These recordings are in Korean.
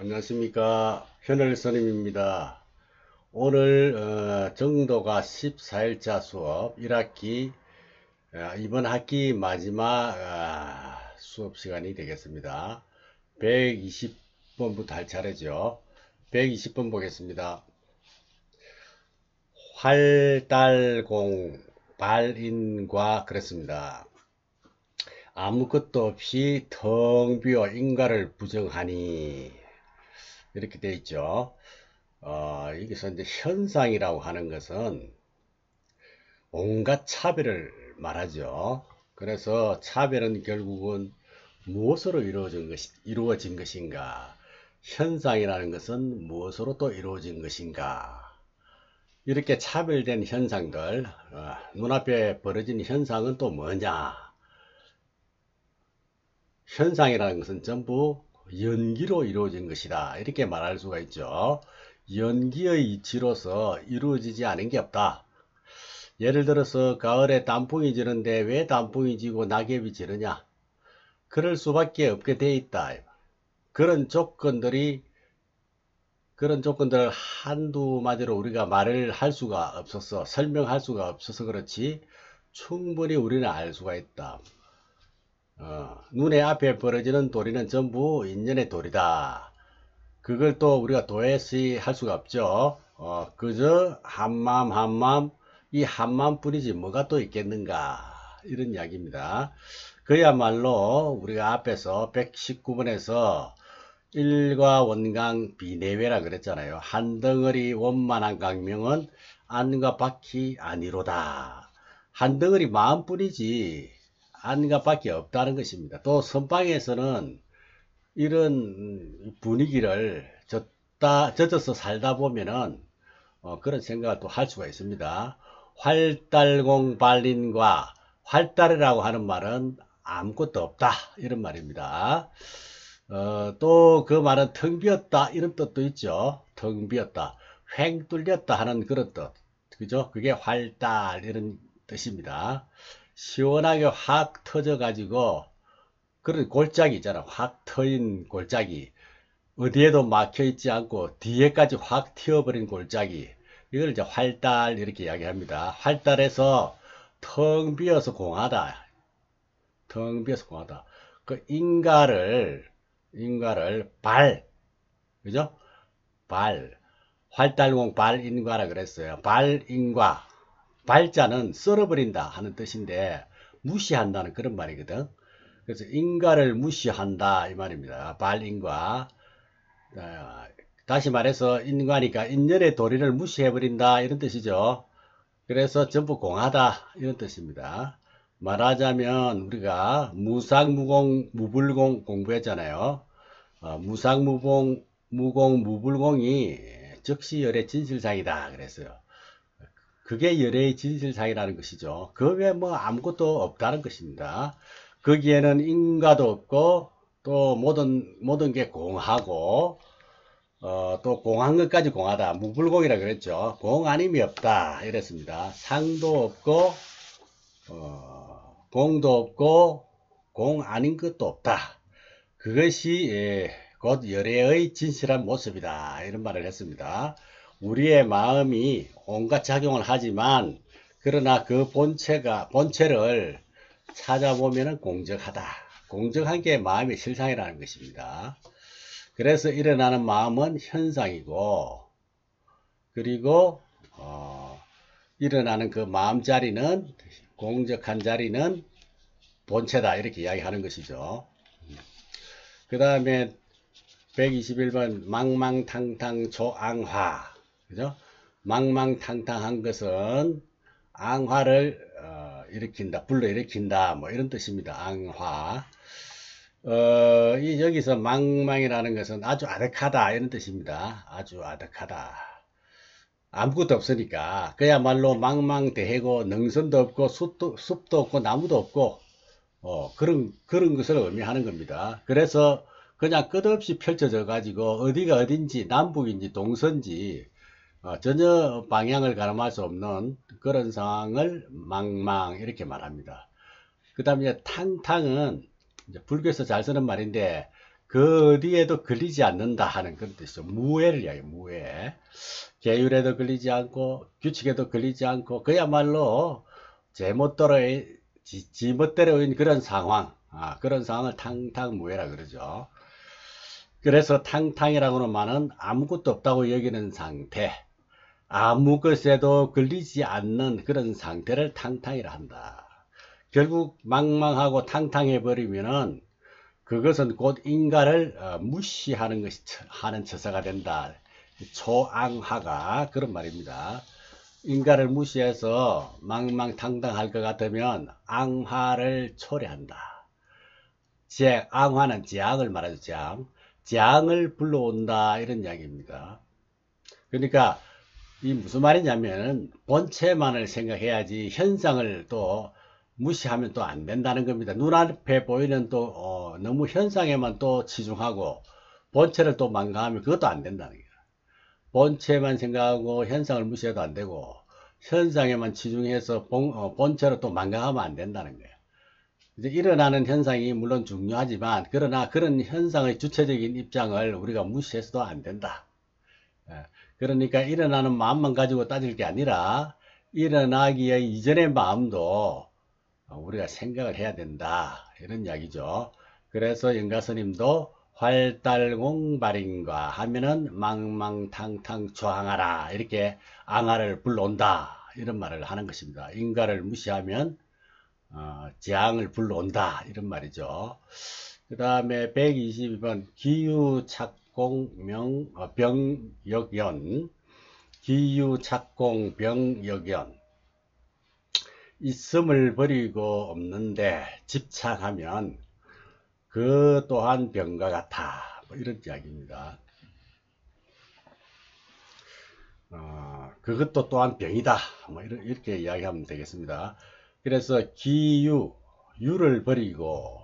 안녕하십니까. 현을 선임입니다. 오늘 정도가 14일차 수업 1학기 이번 학기 마지막 수업 시간이 되겠습니다. 120번부터 할 차례죠. 120번 보겠습니다. 활달공 발인과 그랬습니다. 아무것도 없이 텅 비어 인과를 부정하니 이렇게 되어 있죠. 여기서 이제 현상이라고 하는 것은 온갖 차별을 말하죠. 그래서 차별은 결국은 무엇으로 이루어진 것인가? 현상이라는 것은 무엇으로 또 이루어진 것인가? 이렇게 차별된 현상들, 눈앞에 벌어진 현상은 또 뭐냐? 현상이라는 것은 전부 연기로 이루어진 것이다. 이렇게 말할 수가 있죠. 연기의 이치로서 이루어지지 않은 게 없다. 예를 들어서 가을에 단풍이 지는데 왜 단풍이 지고 낙엽이 지느냐? 그럴 수밖에 없게 돼 있다. 그런 조건들을 한두 마디로 우리가 말을 할 수가 없어서 설명할 수가 없어서 그렇지 충분히 우리는 알 수가 있다. 눈에 앞에 벌어지는 도리는 전부 인연의 도리다. 그걸 또 우리가 도외시 할 수가 없죠. 그저 한마음 한마음 이 한마음 뿐이지 뭐가 또 있겠는가 이런 이야기입니다. 그야말로 우리가 앞에서 119번에서 일과 원강 비내외라 그랬잖아요. 한 덩어리 원만한 강명은 안과 밖이 아니로다. 한 덩어리 마음뿐이지 안과 밖이 없다는 것입니다. 또 선방에서는 이런 분위기를 젖어서 살다 보면은 그런 생각을 또 할 수가 있습니다. 활달공 발린과 활달이라고 하는 말은 아무것도 없다 이런 말입니다. 또 그 말은 텅 비었다 이런 뜻도 있죠. 텅 비었다, 횡 뚫렸다 하는 그런 뜻, 그죠? 그게 활달 이런 뜻입니다. 시원하게 확 터져 가지고 그런 골짜기 있잖아. 확 트인 골짜기. 어디에도 막혀 있지 않고 뒤에까지 확 튀어버린 골짜기. 이걸 이제 활달 이렇게 이야기합니다. 활달해서 텅 비어서 공하다. 텅 비어서 공하다. 그 인과를 그죠? 활달공 발인과라 그랬어요. 발인과. 발자는 썰어버린다 하는 뜻인데 무시한다는 그런 말이거든. 그래서 인과를 무시한다 이 말입니다. 발인과. 다시 말해서 인과니까 인연의 도리를 무시해버린다 이런 뜻이죠. 그래서 전부 공하다 이런 뜻입니다. 말하자면 우리가 무상무공 무불공 공부했잖아요. 무상무공 무불공이 즉시열의 진실상이다 그랬어요. 그게 열의 진실상이라는 것이죠. 그 외에 뭐 아무것도 없다는 것입니다. 거기에는 인과도 없고 또 모든 게 공하고 또 공한 것까지 공하다. 무불공이라 그랬죠. 공 아님이 없다 이랬습니다. 상도 없고 공도 없고 공 아닌 것도 없다. 그것이 곧 열애의 진실한 모습이다 이런 말을 했습니다. 우리의 마음이 온갖 작용을 하지만 그러나 그 본체를 찾아보면 공정하다. 공정한 게 마음의 실상이라는 것입니다. 그래서 일어나는 마음은 현상이고 그리고 일어나는 그 마음자리는 공적한 자리는 본체다 이렇게 이야기하는 것이죠. 그 다음에 121번 망망탕탕 조앙화, 그죠? 망망탕탕한 것은 앙화를 일으킨다, 불러일으킨다 뭐 이런 뜻입니다. 앙화. 여기서 망망이라는 것은 아주 아득하다 이런 뜻입니다. 아주 아득하다. 아무것도 없으니까 그야말로 망망대해고 능선도 없고 숲도 없고 나무도 없고 그런 것을 의미하는 겁니다. 그래서 그냥 끝없이 펼쳐져 가지고 어디가 어딘지 남북인지 동서인지 전혀 방향을 가늠할 수 없는 그런 상황을 망망 이렇게 말합니다. 그 다음에 탕탕은 이제 불교에서 잘 쓰는 말인데 그 어디에도 걸리지 않는다 하는 그런 뜻이죠. 무해를 이야기해요. 무해. 계율에도 걸리지 않고 규칙에도 걸리지 않고 그야말로 제멋대로의 지멋대로인 그런 상황, 그런 상황을 탕탕무해라 그러죠. 그래서 탕탕이라고는 말은 아무것도 없다고 여기는 상태, 아무 것에도 걸리지 않는 그런 상태를 탕탕이라 한다. 결국 망망하고 탕탕해 버리면은 그것은 곧 인가를 무시하는 것이 하는 처사가 된다. 초앙하가 그런 말입니다. 인가를 무시해서 망망탕탕할 것 같으면 앙화를 초래한다. 앙화는 재앙을 말하죠. 재앙을 불러온다 이런 이야기입니다. 그러니까 이 무슨 말이냐면 본체만을 생각해야지 현상을 또 무시하면 또 안 된다는 겁니다. 눈앞에 보이는 또 너무 현상에만 또 치중하고 본체를 또 망각하면 그것도 안 된다는 거예요. 본체만 생각하고 현상을 무시해도 안 되고 현상에만 치중해서 본체로 또 망각하면 안 된다는 거예요. 이제 일어나는 현상이 물론 중요하지만 그러나 그런 현상의 주체적인 입장을 우리가 무시해서도 안 된다. 그러니까 일어나는 마음만 가지고 따질 게 아니라 일어나기에 이전의 마음도 우리가 생각을 해야 된다 이런 이야기죠. 그래서 영가스님도 활달공발인과 하면은 망망탕탕 조항하라 이렇게 앙하를 불러온다 이런 말을 하는 것입니다. 인가를 무시하면 재앙을 불러온다 이런 말이죠. 그 다음에 122번 기유착공 병역연, 기유착공 병역연. 있음을 버리고 없는데 집착하면 그 또한 병과 같아. 뭐 이런 이야기입니다. 그것도 또한 병이다. 뭐 이렇게 이야기하면 되겠습니다. 그래서 유를 버리고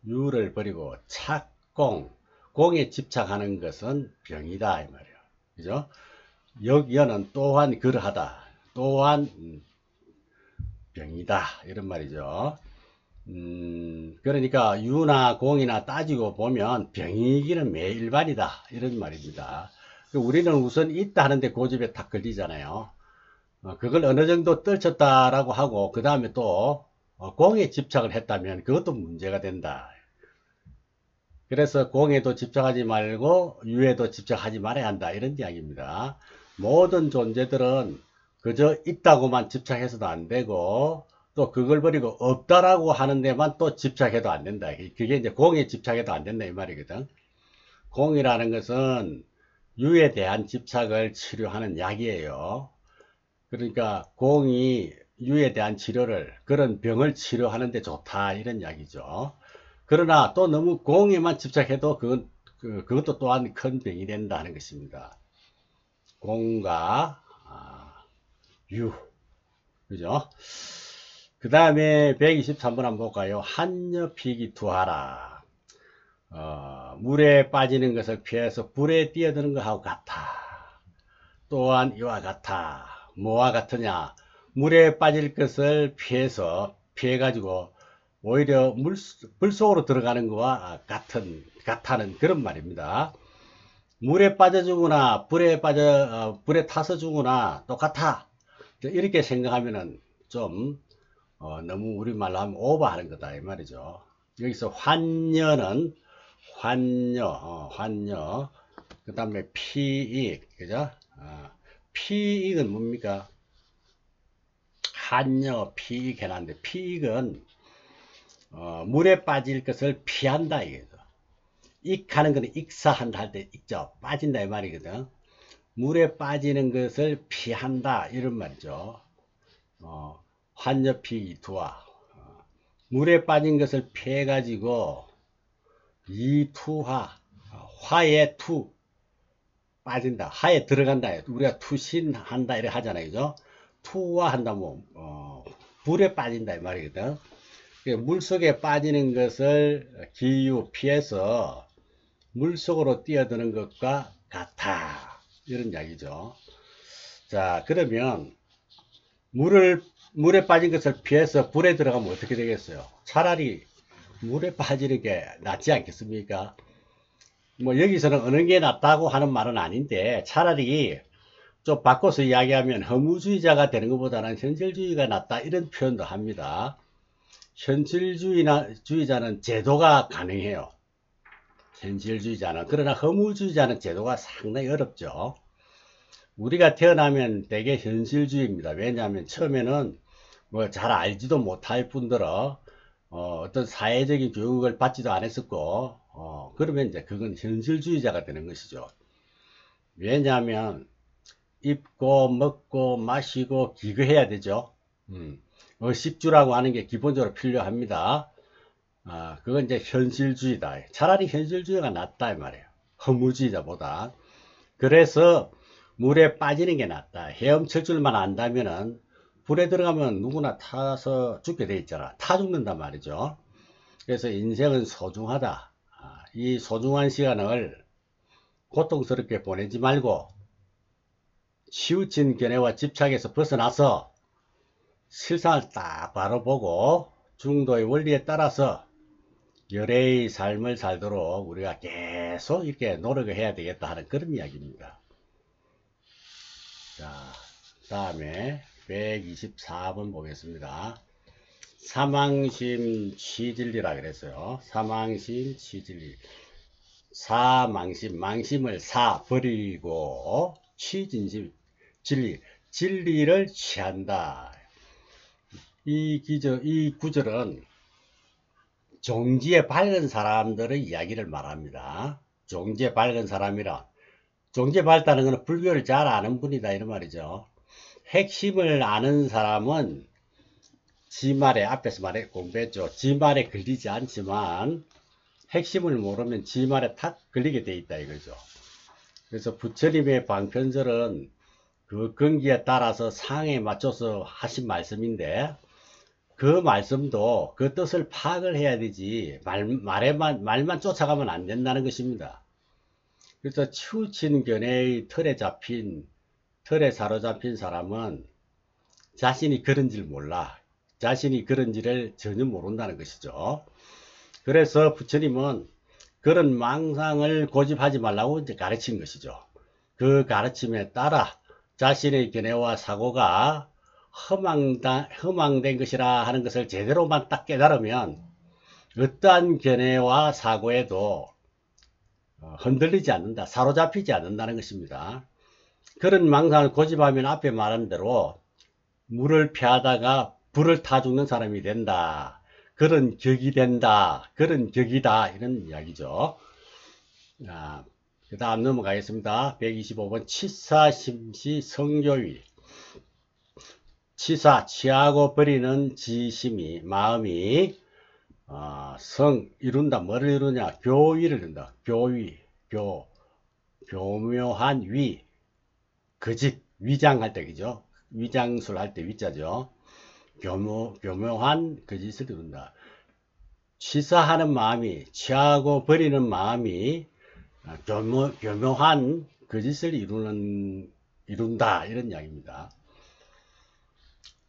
유를 버리고 공에 집착하는 것은 병이다 이 말이에요. 그죠? 역연은 또한 그러하다. 또한 병이다 이런 말이죠. 그러니까 유나 공이나 따지고 보면 병이기는 매일 일반이다 이런 말입니다. 우리는 우선 있다 하는데 고집에 탁 걸리잖아요. 그걸 어느 정도 떨쳤다라고 하고 그 다음에 또 공에 집착을 했다면 그것도 문제가 된다. 그래서 공에도 집착하지 말고 유에도 집착하지 말아야 한다 이런 이야기입니다. 모든 존재들은 그저 있다고만 집착해서도 안 되고 또 그걸 버리고 없다라고 하는 데만 또 집착해도 안 된다. 그게 이제 공에 집착해도 안 된다 이 말이거든. 공이라는 것은 유에 대한 집착을 치료하는 약이에요. 그러니까 공이 유에 대한 치료를, 그런 병을 치료하는 데 좋다 이런 이야기죠. 그러나 또 너무 공에만 집착해도 그것도 또한 큰 병이 된다는 것입니다. 공과 유, 그죠? 그 다음에 123번 한번 볼까요? 한여피기 투하라. 물에 빠지는 것을 피해서 불에 뛰어드는 것하고 같아. 또한 이와 같아. 뭐와 같으냐? 물에 빠질 것을 피해가지고 오히려 불 속으로 들어가는 것과 같다는 그런 말입니다. 물에 빠져 죽거나 불에 타서 죽거나 똑같아. 이렇게 생각하면은 좀 너무 우리말로 하면 오버하는 거다 이 말이죠. 여기서 환녀는 환녀 그 다음에 피익 그죠? 피익은 뭡니까? 환녀 피익 해놨는데 피익은 물에 빠질 것을 피한다 이거죠. 익하는 거는 익사한다 할 때 익죠. 빠진다 이 말이거든. 물에 빠지는 것을 피한다 이런 말이죠. 환여피기 투하. 물에 빠진 것을 피해 가지고 이투하, 화에 투 빠진다, 화에 들어간다, 우리가 투신한다 이렇게 하잖아요. 그죠? 투화한다 뭐 불에 빠진다 이 말이거든. 물속에 빠지는 것을 기유 피해서 물속으로 뛰어드는 것과 같아 이런 이야기죠. 자, 그러면 물에 빠진 것을 피해서 불에 들어가면 어떻게 되겠어요? 차라리 물에 빠지는 게 낫지 않겠습니까? 뭐 여기서는 어느 게 낫다고 하는 말은 아닌데 차라리 좀 바꿔서 이야기하면 허무주의자가 되는 것보다는 현실주의가 낫다 이런 표현도 합니다. 현실주의자는 제도가 가능해요. 현실주의자는. 그러나 허무주의자는 제도가 상당히 어렵죠. 우리가 태어나면 되게 현실주의입니다. 왜냐하면 처음에는 뭐 잘 알지도 못할 뿐더러 어떤 사회적인 교육을 받지도 않았었고 그러면 이제 그건 현실주의자가 되는 것이죠. 왜냐하면 입고 먹고 마시고 기거해야 되죠. 의식주라고 하는 게 기본적으로 필요합니다. 그건 이제 현실주의다. 차라리 현실주의가 낫다 이 말이에요. 허무주의자보다. 그래서 물에 빠지는 게 낫다. 헤엄칠 줄만 안다면은 불에 들어가면 누구나 타서 죽게 돼 있잖아. 타 죽는단 말이죠. 그래서 인생은 소중하다. 이 소중한 시간을 고통스럽게 보내지 말고 치우친 견해와 집착에서 벗어나서 실상을 딱 바라보고 중도의 원리에 따라서 열애의 삶을 살도록 우리가 계속 이렇게 노력을 해야 되겠다 하는 그런 이야기입니다. 자, 다음에 124번 보겠습니다. 사망심 취진리라 그랬어요. 사망심 취진리. 사망심, 망심을 사 버리고 취진심, 진리를 취한다. 이 구절은 종지에 밝은 사람들의 이야기를 말합니다. 종지에 밝은 사람이라, 종지에 밝다는 것은 불교를 잘 아는 분이다 이런 말이죠. 핵심을 아는 사람은 지 말에, 앞에서 말해 공부했죠. 지 말에 걸리지 않지만 핵심을 모르면 지 말에 탁 걸리게 돼 있다 이거죠. 그래서 부처님의 방편설은 그 근기에 따라서 상에 맞춰서 하신 말씀인데 그 말씀도 그 뜻을 파악을 해야 되지 말만 쫓아가면 안 된다는 것입니다. 그래서 치우친 견해의 틀에 사로잡힌 사람은 자신이 그런지를 몰라. 자신이 그런지를 전혀 모른다는 것이죠. 그래서 부처님은 그런 망상을 고집하지 말라고 이제 가르친 것이죠. 그 가르침에 따라 자신의 견해와 사고가 허망된 것이라 하는 것을 제대로만 딱 깨달으면 어떠한 견해와 사고에도 흔들리지 않는다, 사로잡히지 않는다는 것입니다. 그런 망상을 고집하면 앞에 말한 대로 물을 피하다가 불을 타 죽는 사람이 된다. 그런 격이 된다. 그런 격이다. 이런 이야기죠. 그 다음 넘어가겠습니다. 125번 치사심시 성교위. 치사, 취하고 버리는 지심이, 마음이 이룬다. 뭐를 이루냐? 교위를 이룬다. 교위, 교묘한 위, 거짓, 위장할 때, 그죠? 위장술 할 때 위자죠. 교묘한 거짓을 이룬다. 취사하는 마음이, 취하고 버리는 마음이 교묘한 거짓을 이룬다. 이런 이야기입니다.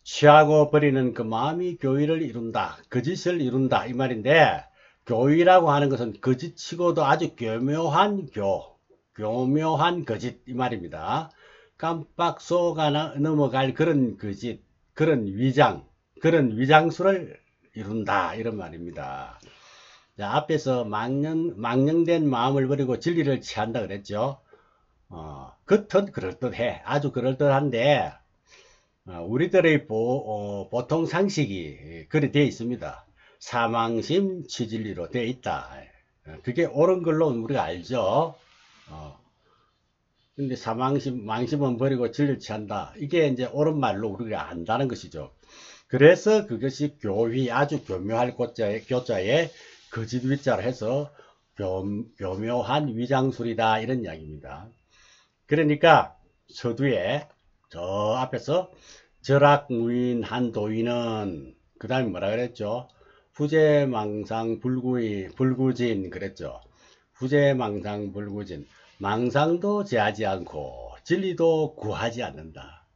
취하고 버리는 그 마음이 교위를 이룬다. 거짓을 이룬다. 이 말인데, 교위라고 하는 것은 거짓치고도 아주 교묘한 교묘한 거짓. 이 말입니다. 깜빡 속아 넘어갈 그런 거짓, 그런 위장수를 이룬다. 이런 말입니다. 자, 앞에서 망령된 마음을 버리고 진리를 취한다 그랬죠. 겉은 그럴듯해. 아주 그럴듯한데, 우리들의 보통 상식이 그리 되어 있습니다. 사망심 취진리로 되어 있다. 그게 옳은 걸로 우리가 알죠. 근데 망심은 버리고 진리를 취한다. 이게 이제 옳은 말로 우리가 안다는 것이죠. 그래서 그것이 교위, 아주 교묘할 교자에 거짓 위자를 해서 교묘한 위장술이다. 이런 이야기입니다. 그러니까 서두에 저 앞에서 절악무인한 도인은 그 다음에 뭐라 그랬죠? 후제망상 불구진 그랬죠. 후제망상 불구진, 망상도 제하지 않고 진리도 구하지 않는다.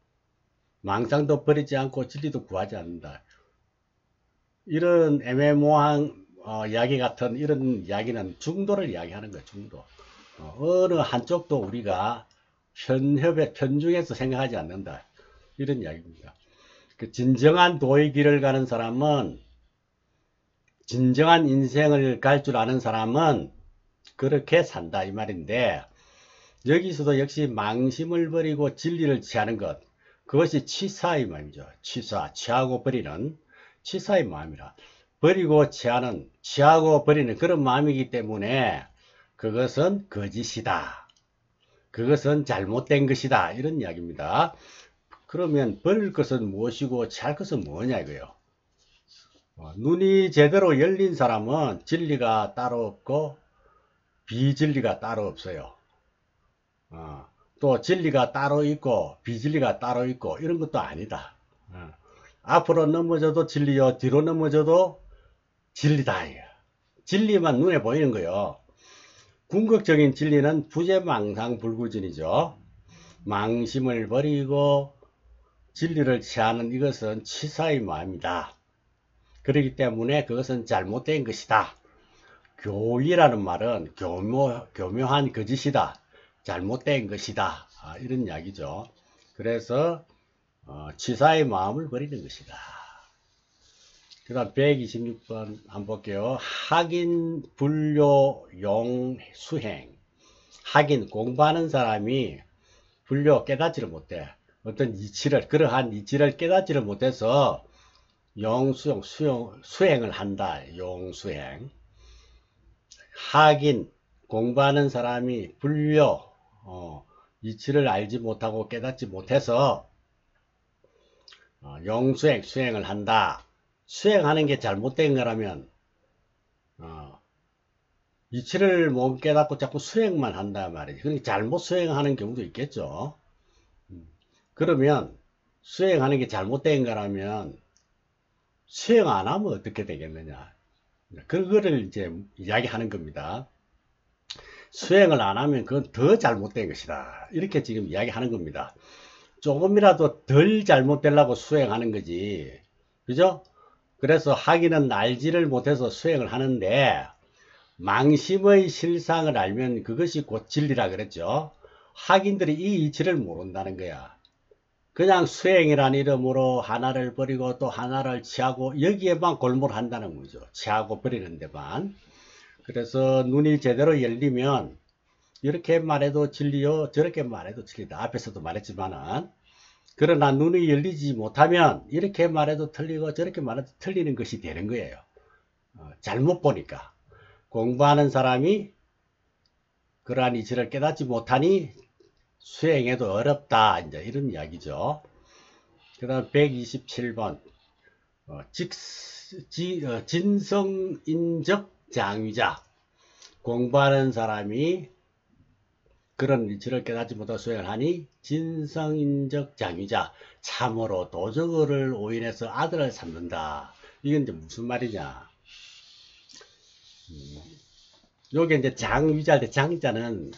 망상도 버리지 않고 진리도 구하지 않는다. 이런 애매모호한 이야기 같은 이런 이야기는 중도를 이야기하는 거예요. 중도. 어느 한쪽도 우리가 편중해서 생각하지 않는다. 이런 이야기입니다. 그 진정한 도의 길을 가는 사람은, 진정한 인생을 갈 줄 아는 사람은 그렇게 산다 이 말인데, 여기서도 역시 망심을 버리고 진리를 취하는 것, 그것이 취사의 마음이죠. 취하고 버리는 취사의 마음이라. 버리고 취하는, 취하고 버리는 그런 마음이기 때문에 그것은 거짓이다. 그것은 잘못된 것이다. 이런 이야기입니다. 그러면 버릴 것은 무엇이고 취할 것은 뭐냐 이거예요. 눈이 제대로 열린 사람은 진리가 따로 없고 비진리가 따로 없어요. 또 진리가 따로 있고 비진리가 따로 있고 이런 것도 아니다. 앞으로 넘어져도 진리요, 뒤로 넘어져도 진리다. 진리만 눈에 보이는 거요. 궁극적인 진리는 부재망상불구진이죠. 망심을 버리고 진리를 취하는 이것은 치사의 마음이다. 그렇기 때문에 그것은 잘못된 것이다. 교의라는 말은 교묘한 거짓이다. 잘못된 것이다. 이런 이야기죠. 그래서 치사의 마음을 버리는 것이다. 그 다음 126번 한번 볼게요. 학인, 불교, 용, 수행. 학인, 공부하는 사람이 불교 깨닫지를 못해. 어떤 이치를, 그러한 이치를 깨닫지를 못해서 수행을 한다. 용수행. 학인, 공부하는 사람이 불교, 이치를 알지 못하고 깨닫지 못해서 수행을 한다. 수행하는 게 잘못된 거라면 이치를 못 깨닫고 자꾸 수행만 한단 말이지. 그러니까 잘못 수행하는 경우도 있겠죠. 그러면 수행하는 게 잘못된 거라면 수행 안 하면 어떻게 되겠느냐. 그거를 이제 이야기하는 겁니다. 수행을 안 하면 그건 더 잘못된 것이다. 이렇게 지금 이야기하는 겁니다. 조금이라도 덜 잘못되려고 수행하는 거지. 그죠? 그래서 하기는 알지를 못해서 수행을 하는데, 망심의 실상을 알면 그것이 곧 진리라 그랬죠. 학인들이 이 이치를 모른다는 거야. 그냥 수행이란 이름으로 하나를 버리고 또 하나를 취하고 여기에만 골몰한다는 거죠. 취하고 버리는 데만. 그래서 눈이 제대로 열리면 이렇게 말해도 진리요, 저렇게 말해도 진리다. 앞에서도 말했지만은, 그러나 눈이 열리지 못하면 이렇게 말해도 틀리고 저렇게 말해도 틀리는 것이 되는 거예요. 잘못 보니까. 공부하는 사람이 그러한 이치를 깨닫지 못하니 수행해도 어렵다. 이제 이런 이야기죠. 그 다음 127번. 진성인적 장위자. 공부하는 사람이 그런 이치를 깨닫지 못하고 수행을 하니 진성인적 장위자. 참으로 도적을 오인해서 아들을 삼는다. 이건 이제 무슨 말이냐. 요게 이제 장위자일 때 장자는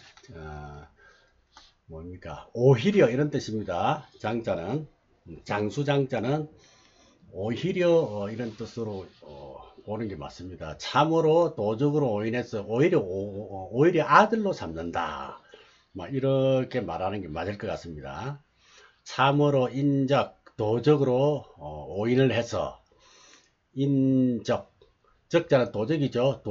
뭡니까? 오히려 이런 뜻입니다. 장자는 장수장자는 오히려 이런 뜻으로 보는 게 맞습니다. 참으로 도적으로 오인해서 오히려 아들로 삼는다. 막 이렇게 말하는 게 맞을 것 같습니다. 참으로 도적으로 오인을 해서 적자는 도적이죠.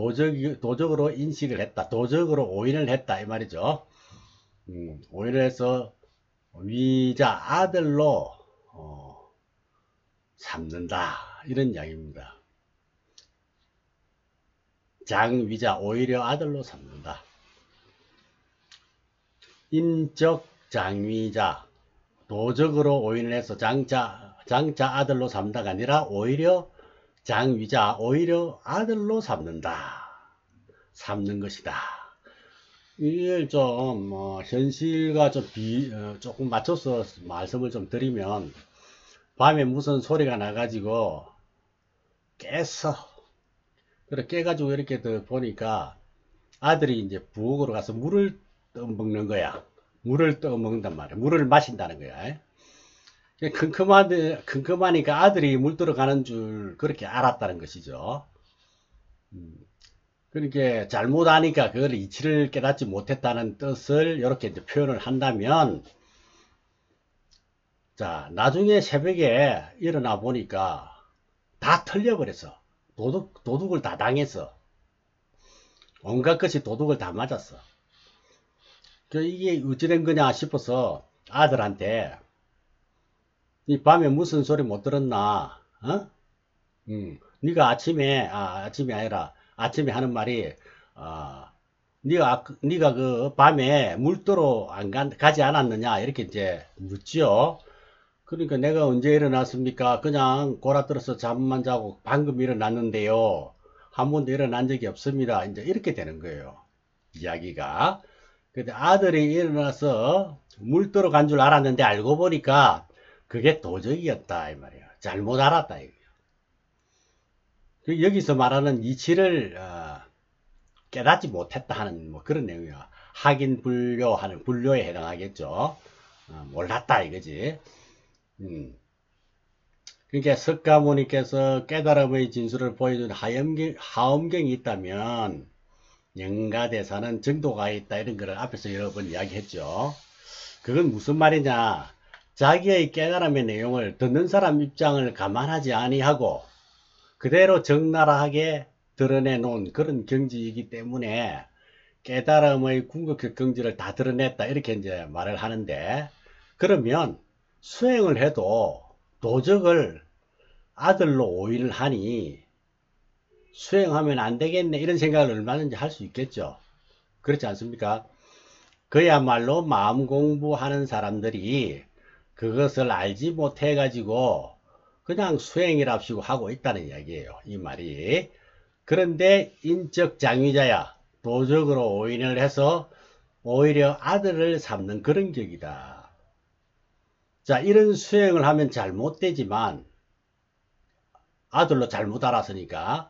도적으로 인식을 했다. 도적으로 오인을 했다 이 말이죠. 오인을 해서 위자 아들로 삼는다 이런 이야기입니다. 장위자 오히려 아들로 삼는다. 인적 장위자 도적으로 오인을 해서 장자 아들로 삼다가 아니라 오히려 장위자 오히려 아들로 삼는다. 삼는 것이다. 이걸 좀 현실과 조금 맞춰서 말씀을 좀 드리면, 밤에 무슨 소리가 나가지고 깼어. 그래 깨가지고 이렇게 보니까 아들이 이제 부엌으로 가서 물을 떠먹는 거야. 물을 떠먹는단 말이야. 물을 마신다는 거야. 큼큼하니까 아들이 물 들어가는 줄 그렇게 알았다는 것이죠. 그러니까 잘못하니까 그걸 이치를 깨닫지 못했다는 뜻을 이렇게 이제 표현을 한다면, 자, 나중에 새벽에 일어나 보니까 다 틀려버렸어. 도둑을 다 당했어. 온갖 것이 도둑을 다 맞았어. 이게 어찌된 거냐 싶어서 아들한테, 이 밤에 무슨 소리 못 들었나? 어? 네가 아침이 아니라 아침에 하는 말이, 네가 그 밤에 물도로 가지 않았느냐 이렇게 이제 묻지요. 그러니까 내가 언제 일어났습니까? 그냥 골아들어서 잠만 자고 방금 일어났는데요. 한 번도 일어난 적이 없습니다. 이제 이렇게 되는 거예요. 이야기가. 근데 아들이 일어나서 물도로 간 줄 알았는데 알고 보니까 그게 도적이었다 이 말이에요. 잘못 알았다 이거예요. 여기서 말하는 이치를 깨닫지 못했다 하는 뭐 그런 내용이야. 확인 불료하는 불료에 해당하겠죠. 몰랐다 이거지. 그러니까 석가모니께서 깨달음의 진수를 보여준 하엄경이 있다면 영가대사는 정도가 있다 이런 거를 앞에서 여러 번 이야기했죠. 그건 무슨 말이냐? 자기의 깨달음의 내용을 듣는 사람 입장을 감안하지 아니하고 그대로 적나라하게 드러내 놓은 그런 경지이기 때문에 깨달음의 궁극적 경지를 다 드러냈다 이렇게 이제 말을 하는데, 그러면 수행을 해도 도적을 아들로 오인을 하니 수행하면 안 되겠네 이런 생각을 얼마든지 할 수 있겠죠. 그렇지 않습니까? 그야말로 마음 공부하는 사람들이 그것을 알지 못해 가지고 그냥 수행이랍시고 하고 있다는 이야기예요. 이 말이. 그런데 인적 장위자야 도적으로 오인을 해서 오히려 아들을 삼는 그런 격이다. 자, 이런 수행을 하면 잘못되지만 아들로 잘못 알았으니까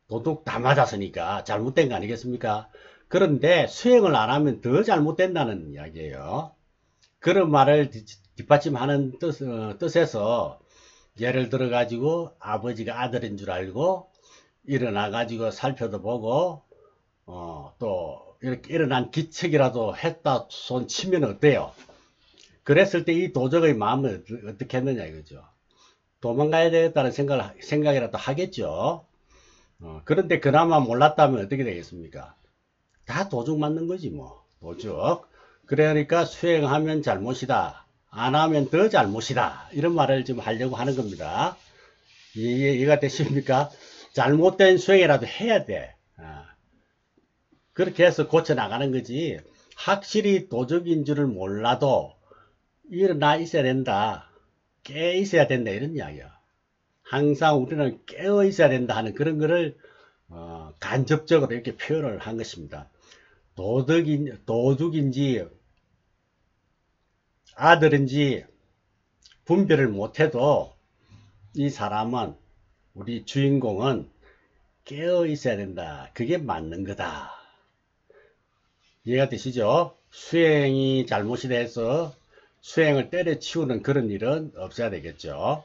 도둑 다 맞았으니까 잘못된 거 아니겠습니까? 그런데 수행을 안 하면 더 잘못된다는 이야기예요. 그런 말을 뒷받침하는 뜻에서 예를 들어 가지고 아버지가 아들인 줄 알고 일어나 가지고 살펴도 보고 또 이렇게 일어난 기척이라도 했다 손 치면 어때요? 그랬을 때 이 도적의 마음을 어떻게 했느냐 이거죠. 도망가야 되겠다는 생각이라도 하겠죠. 그런데 그나마 몰랐다면 어떻게 되겠습니까? 다 도둑 맞는 거지 뭐. 도둑. 그러니까 수행하면 잘못이다. 안 하면 더 잘못이다. 이런 말을 좀 하려고 하는 겁니다. 이해가 되십니까? 잘못된 수행이라도 해야 돼. 그렇게 해서 고쳐 나가는 거지. 확실히 도적인 줄을 몰라도 일어나 있어야 된다. 깨 있어야 된다. 이런 이야기야. 항상 우리는 깨어 있어야 된다 하는 그런 거를 간접적으로 이렇게 표현을 한 것입니다. 도둑인지 아들인지 분별을 못해도 이 사람은, 우리 주인공은 깨어 있어야 된다. 그게 맞는 거다. 이해가 되시죠? 수행이 잘못이 돼서 수행을 때려치우는 그런 일은 없어야 되겠죠.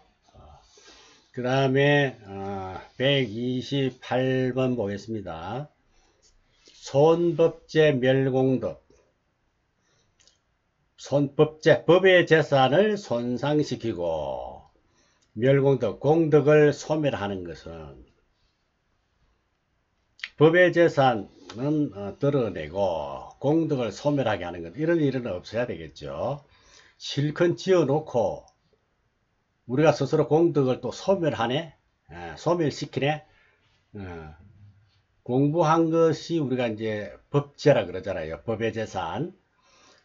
그 다음에 128번 보겠습니다. 손법제 멸공덕. 손법제, 법의 재산을 손상시키고 멸공덕, 공덕을 소멸하는 것은 법의 재산은 드러내고 공덕을 소멸하게 하는 것, 이런 일은 없어야 되겠죠. 실컷 지어놓고 우리가 스스로 공덕을 또 소멸하네, 소멸시키네. 공부한 것이 우리가 이제 법제라 그러잖아요. 법의 재산.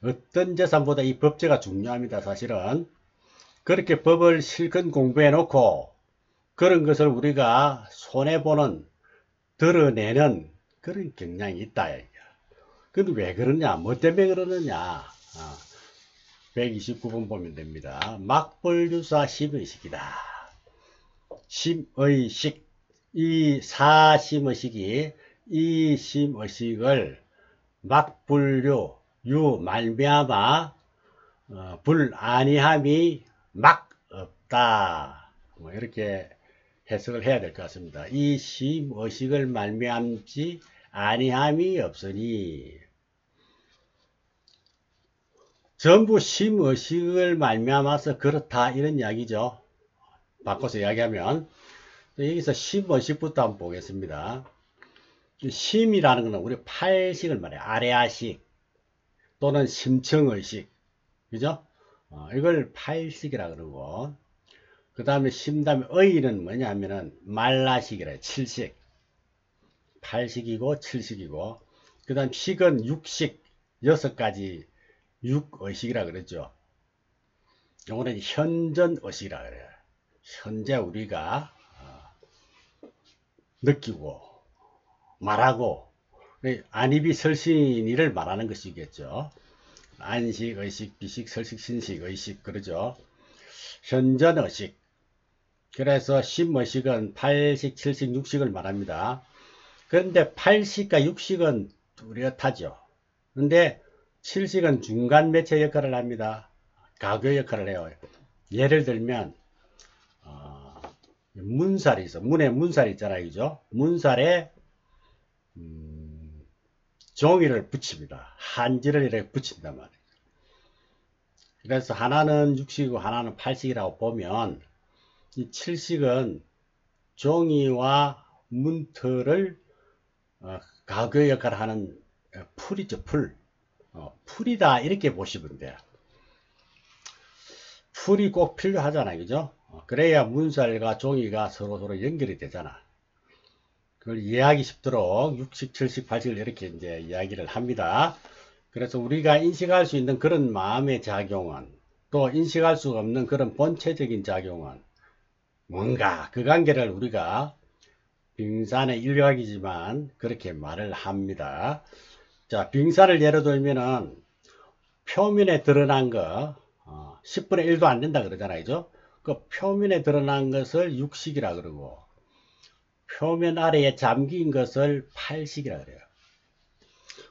어떤 재산보다 이 법제가 중요합니다. 사실은. 그렇게 법을 실컷 공부해 놓고 그런 것을 우리가 손해보는, 드러내는 그런 경향이 있다. 근데 왜 그러냐? 뭐 때문에 그러느냐? 129번 보면 됩니다. 막벌유사 심의식이다. 심의식. 이 사심의식이 이 심의식을 막불유, 유 말미암아 불아니함이 막 없다. 뭐 이렇게 해석을 해야 될 것 같습니다. 이 심의식을 말미암지 아니함이 없으니, 전부 심의식을 말미암아서 그렇다 이런 이야기죠. 바꿔서 이야기하면 여기서 심의식부터 한번 보겠습니다. 심이라는 것은 우리 팔식을 말해요. 아래아식 또는 심층의식, 그죠? 이걸 팔식이라 그러고, 그 다음에 심 다음에 의는 뭐냐 하면은 말라식이라 해요. 칠식. 팔식이고 칠식이고, 그 다음 식은 육식, 6가지 육의식이라 그러죠. 요거는 현전의식이라 그래요. 현재 우리가 느끼고 말하고 안입이 설신이를 말하는 것이겠죠. 안식, 의식, 비식, 설식, 신식, 의식 그러죠. 현전의식. 그래서 심의식은 팔식, 칠식, 육식을 말합니다. 그런데 팔식과 육식은 뚜렷하죠. 근데 칠식은 중간 매체 역할을 합니다. 가교 역할을 해요. 예를 들면 문살이 있어. 문에 문살이 있잖아요. 그죠? 문살에 종이를 붙입니다. 한지를 이렇게 붙인단 말이에요. 그래서 하나는 육식이고 하나는 팔식이라고 보면 이 칠식은 종이와 문틀을 가교 역할을 하는 풀이죠. 풀이다 이렇게 보시면 돼요. 풀이 꼭 필요하잖아요. 그죠? 그래야 문살과 종이가 서로 연결이 되잖아. 그걸 이해하기 쉽도록 60, 70, 80을 이렇게 이제 이야기를 합니다. 그래서 우리가 인식할 수 있는 그런 마음의 작용은, 또 인식할 수 없는 그런 본체적인 작용은 뭔가 그 관계를 우리가 빙산의 일각이지만 그렇게 말을 합니다. 자, 빙산을 예로 들면은 표면에 드러난 거 10분의 1도 안 된다 그러잖아요. 그죠? 그 표면에 드러난 것을 육식이라 그러고 표면 아래에 잠긴 것을 팔식이라 그래요.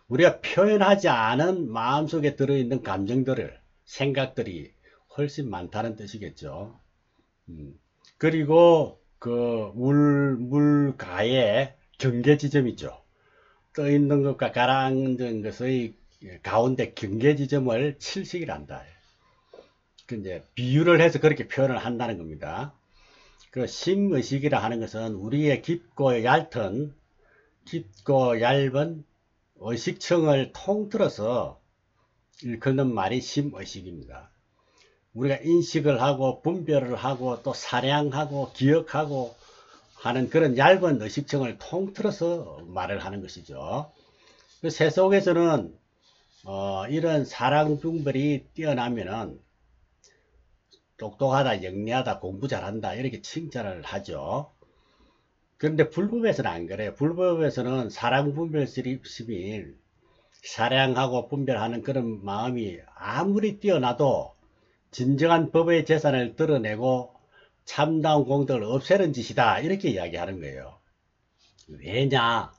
우리가 표현하지 않은 마음속에 들어있는 감정들을, 생각들이 훨씬 많다는 뜻이겠죠. 그리고 그 물가에 경계 지점이 있죠. 떠 있는 것과 가라앉은 것의 가운데 경계 지점을 칠식이라 한다. 그 이제 비유를 해서 그렇게 표현을 한다는 겁니다. 그 심의식이라 하는 것은 우리의 깊고 얇은 의식층을 통틀어서 일컫는 말이 심의식입니다. 우리가 인식을 하고 분별을 하고 또 사량하고 기억하고 하는 그런 얇은 의식층을 통틀어서 말을 하는 것이죠. 그 세속에서는 이런 사랑 분별이 뛰어나면은 똑똑하다, 영리하다, 공부 잘한다 이렇게 칭찬을 하죠. 그런데 불법에서는 안 그래요. 불법에서는 사랑 분별심이 사량하고 분별하는 그런 마음이 아무리 뛰어나도 진정한 법의 재산을 드러내고 참다운 공덕을 없애는 짓이다 이렇게 이야기하는 거예요. 왜냐?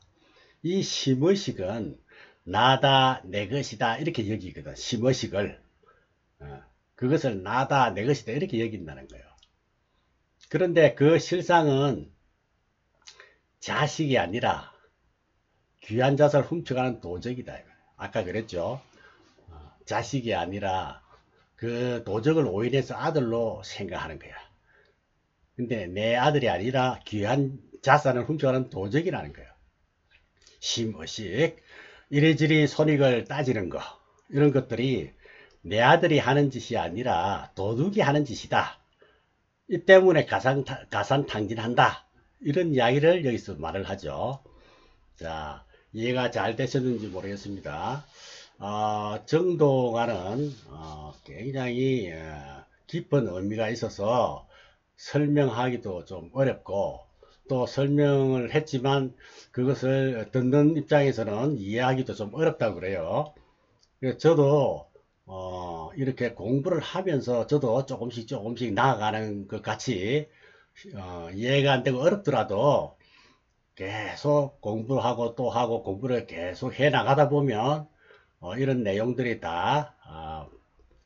이 심의식은 나다 내 것이다 이렇게 여기거든. 심의식을 그것을 나다 내 것이다 이렇게 여긴다는 거예요. 그런데 그 실상은 자식이 아니라 귀한 자산을 훔쳐가는 도적이다. 아까 그랬죠. 자식이 아니라 그 도적을 오인해서 아들로 생각하는 거야. 근데 내 아들이 아니라 귀한 자산을 훔쳐가는 도적이라는 거예요. 심의식, 이리저리 손익을 따지는 거, 이런 것들이 내 아들이 하는 짓이 아니라 도둑이 하는 짓이다. 이 때문에 가산탕진한다. 이런 이야기를 여기서 말을 하죠. 자, 이해가 잘 되셨는지 모르겠습니다. 정도가는 굉장히 깊은 의미가 있어서 설명하기도 좀 어렵고 또 설명을 했지만 그것을 듣는 입장에서는 이해하기도 좀 어렵다고 그래요. 그래서 저도 이렇게 공부를 하면서 저도 조금씩 나아가는 것 같이 이해가 안 되고 어렵더라도 계속 공부하고 또 하고 공부를 계속 해 나가다 보면 이런 내용들이 다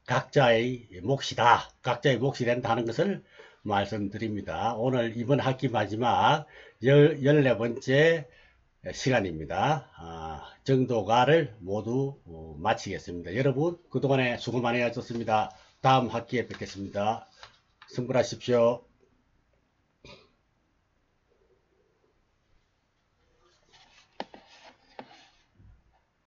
각자의 몫이다. 각자의 몫이 된다는 것을 말씀드립니다. 오늘 이번 학기 마지막 14번째 시간입니다. 정도가를 모두 마치겠습니다. 여러분 그동안에 수고 많이 하셨습니다. 다음 학기에 뵙겠습니다. 승부하십시오.